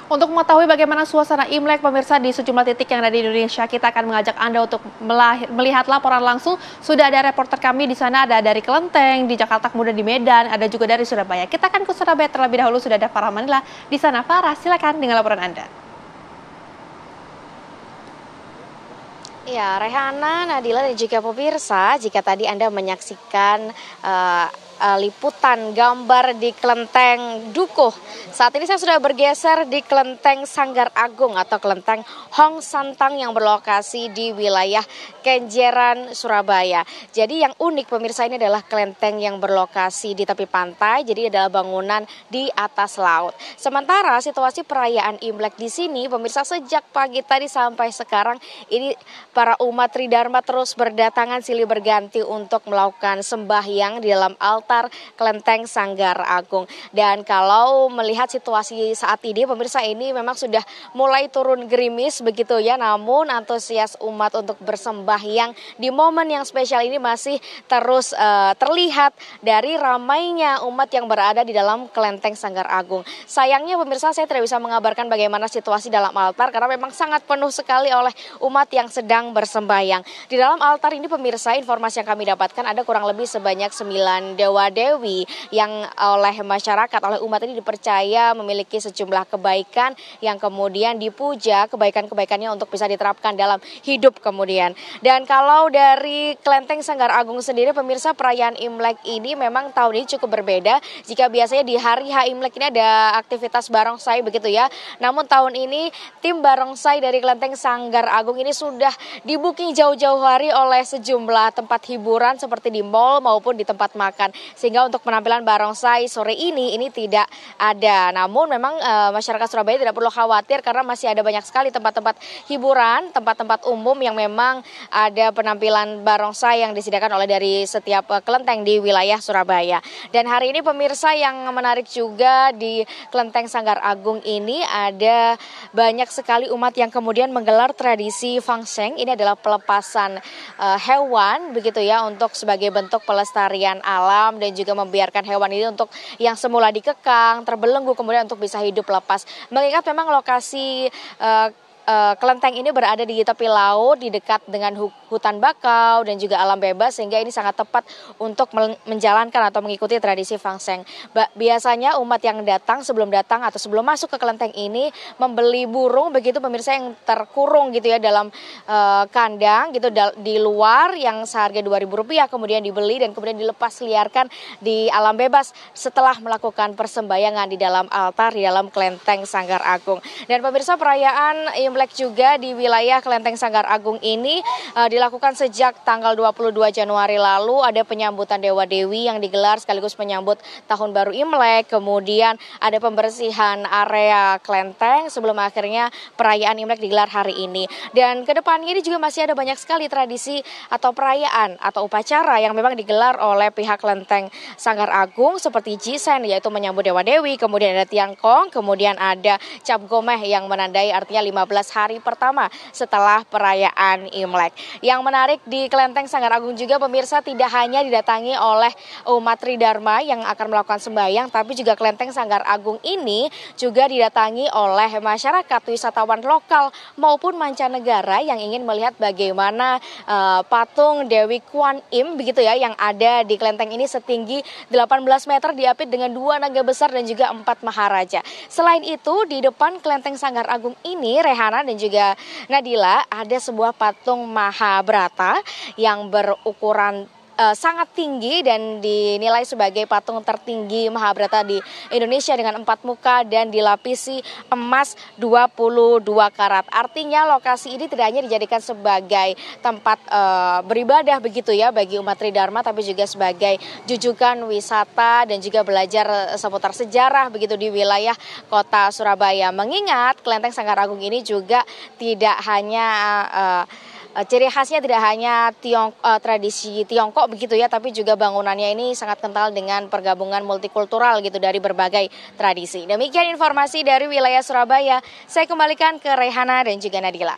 Untuk mengetahui bagaimana suasana Imlek pemirsa di sejumlah titik yang ada di Indonesia, kita akan mengajak Anda untuk melihat laporan langsung. Sudah ada reporter kami di sana, ada dari Kelenteng, di Jakarta, kemudian di Medan, ada juga dari Surabaya. Kita akan ke Surabaya terlebih dahulu, sudah ada Farah Manila di sana. Farah, silakan dengan laporan Anda. Ya, Rehana, Nadila dan juga pemirsa, jika tadi Anda menyaksikan liputan gambar di Kelenteng Dukuh, saat ini saya sudah bergeser di Kelenteng Sanggar Agung atau Kelenteng Hong Santang yang berlokasi di wilayah Kenjeran, Surabaya. Jadi yang unik pemirsa, ini adalah kelenteng yang berlokasi di tepi pantai, jadi adalah bangunan di atas laut. Sementara situasi perayaan Imlek di sini pemirsa, sejak pagi tadi sampai sekarang ini para umat Tridharma terus berdatangan silih berganti untuk melakukan sembahyang di dalam altar Kelenteng Sanggar Agung. Dan kalau melihat situasi saat ini pemirsa, ini memang sudah mulai turun gerimis begitu ya, namun antusias umat untuk bersembahyang di momen yang spesial ini masih terus terlihat dari ramainya umat yang berada di dalam Kelenteng Sanggar Agung. Sayangnya pemirsa, saya tidak bisa mengabarkan bagaimana situasi dalam altar karena memang sangat penuh sekali oleh umat yang sedang bersembahyang. Di dalam altar ini pemirsa, informasi yang kami dapatkan ada kurang lebih sebanyak 9 dewa-dewi yang oleh masyarakat, oleh umat ini dipercaya memiliki sejumlah kebaikan yang kemudian dipuja, kebaikan-kebaikannya untuk bisa diterapkan dalam hidup kemudian. Dan kalau dari Kelenteng Sanggar Agung sendiri pemirsa, perayaan Imlek ini memang tahun ini cukup berbeda. Jika biasanya di hari H Imlek ini ada aktivitas barongsai begitu ya, namun tahun ini tim barongsai dari Kelenteng Sanggar Agung ini sudah di-booking jauh-jauh hari oleh sejumlah tempat hiburan seperti di mal maupun di tempat makan. Sehingga untuk penampilan barongsai sore ini tidak ada. Namun memang masyarakat Surabaya tidak perlu khawatir karena masih ada banyak sekali tempat-tempat hiburan, tempat-tempat umum yang memang ada penampilan barongsai yang disediakan oleh dari setiap kelenteng di wilayah Surabaya. Dan hari ini pemirsa, yang menarik juga di Kelenteng Sanggar Agung ini ada banyak sekali umat yang kemudian menggelar tradisi Fangseng. Ini adalah pelepasan hewan begitu ya, untuk sebagai bentuk pelestarian alam dan juga membiarkan hewan ini untuk yang semula dikekang, terbelenggu kemudian untuk bisa hidup lepas. Mengingat memang lokasi kelenteng ini berada di tepi laut, di dekat dengan hutan bakau dan juga alam bebas, sehingga ini sangat tepat untuk menjalankan atau mengikuti tradisi Fangseng. Biasanya umat yang datang sebelum datang atau sebelum masuk ke kelenteng ini membeli burung begitu pemirsa, yang terkurung gitu ya dalam kandang gitu di luar, yang seharga Rp2.000 kemudian dibeli dan kemudian dilepas liarkan di alam bebas setelah melakukan persembahyangan di dalam altar di dalam Kelenteng Sanggar Agung. Dan pemirsa, perayaan Imlek juga di wilayah Kelenteng Sanggar Agung ini dilakukan sejak tanggal 22 Januari lalu. Ada penyambutan dewa-dewi yang digelar sekaligus menyambut Tahun Baru Imlek. Kemudian ada pembersihan area kelenteng sebelum akhirnya perayaan Imlek digelar hari ini. Dan ke depannya ini juga masih ada banyak sekali tradisi atau perayaan atau upacara yang memang digelar oleh pihak Kelenteng Sanggar Agung seperti Jisen, yaitu menyambut dewa-dewi, kemudian ada Tiangkong, kemudian ada Cap Gomeh yang menandai artinya 15 hari pertama setelah perayaan Imlek. Yang menarik di Kelenteng Sanggar Agung juga pemirsa, tidak hanya didatangi oleh umat Tridharma yang akan melakukan sembahyang, tapi juga Kelenteng Sanggar Agung ini juga didatangi oleh masyarakat, wisatawan lokal maupun mancanegara yang ingin melihat bagaimana patung Dewi Kwan Im begitu ya, yang ada di kelenteng ini setinggi 18 meter, diapit dengan 2 naga besar dan juga 4 maharaja. Selain itu, di depan Kelenteng Sanggar Agung ini, Rehana dan juga Nadila, ada sebuah patung Mahabharata yang berukuran sangat tinggi dan dinilai sebagai patung tertinggi Mahabharata di Indonesia dengan 4 muka dan dilapisi emas 22 karat. Artinya lokasi ini tidak hanya dijadikan sebagai tempat beribadah begitu ya bagi umat Tridharma, tapi juga sebagai jujukan wisata dan juga belajar seputar sejarah begitu di wilayah kota Surabaya. Mengingat Kelenteng Sanggar Agung ini juga tidak hanya ciri khasnya tidak hanya tradisi Tiongkok begitu ya, tapi juga bangunannya ini sangat kental dengan pergabungan multikultural gitu dari berbagai tradisi. Demikian informasi dari wilayah Surabaya. Saya kembalikan ke Rehana dan juga Nadila.